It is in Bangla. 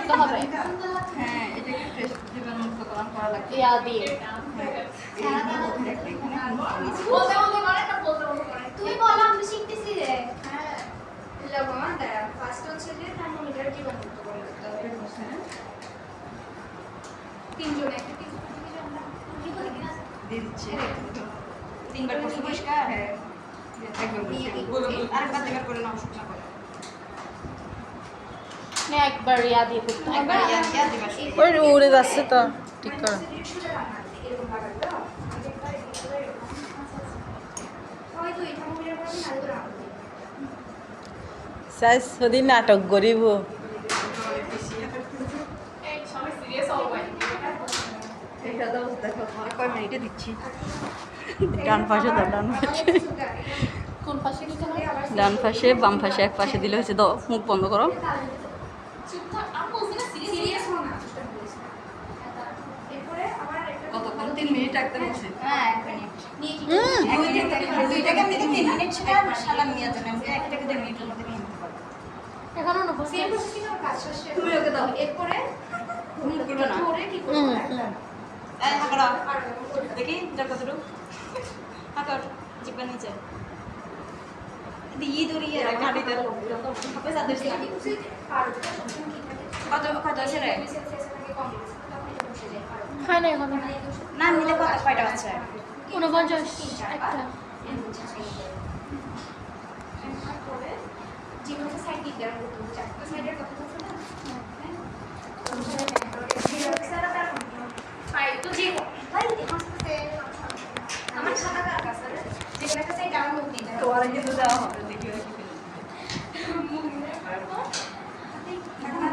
করতে হবে। হ্যাঁ, এটাকে ফ্রেশ জীবাণুমুক্ত করা লাগবে। ইয়া দিয়ে তুই বল আমি শিখতেছি রে। হ্যাঁ লবণ দাঁড়া ফার্স্ট হচ্ছে যে থার্মোমিটার জীবাণুমুক্ত করে দিতে হবে। তিনজনে একটা টিস্যু দিয়ে আমরা কি করে দিনা দিয়ে দিচ্ছি। 3 বার করছো পরিষ্কার? হ্যাঁ। একবার বলো আরেকবার দেবার করে নাও শুকনা করে। না একবার ইয়া দিয়ে করতে হবে। একবার ইয়া দিবা। ওই উড়ে যাচ্ছে তো ঠিক করো। এরকম লাগাবে তো ওই তুই থার্মোমিটার করে নাল করে আনবি। সাইজ যদি নাটক করিব এই সবাই সিরিয়াস হও ভাই। এটা দাও দেখো কয় মিনিটে দিচ্ছি। ডান পাশে দাও, ডান পাশে কোন পাশে দিতে হবে? ডান পাশে বাম পাশে এক পাশে দিলে হচ্ছে দাও, মুখ বন্ধ করো। চুপ থাক। আমি বলছি না সিরিয়াস সিরিয়াস হও না এরপরে আবার একটা কতক্ষণ 3 মিনিট রাখতে বলছে। হ্যাঁ 1 মিনিট নিয়ে কি দুইটাকে আমি 3 মিনিট সালাম নিয়ে যান। আমি একটাকে 2 মিনিটের মধ্যে নিয়ে নিতে পারবো। এখনো না সেম প্রসেসিং আর কাজ শেষ তুমি ওকে দাও। এরপরে তুমি করবে না। ধরে কি করবে এই হাকড়া আর দেখি এটা কতটুকু হাকড় জিপা নিচে দিয়ে দড়িয়ে গাড়িতে হবে সাদের সাথে কত কত আছে রে হয় না এখনো। না নিলে কত কয়টা আছে 49 একটা। যেভাবে সাইড দিক দেওয়া করতে চারটা সাইডের কথা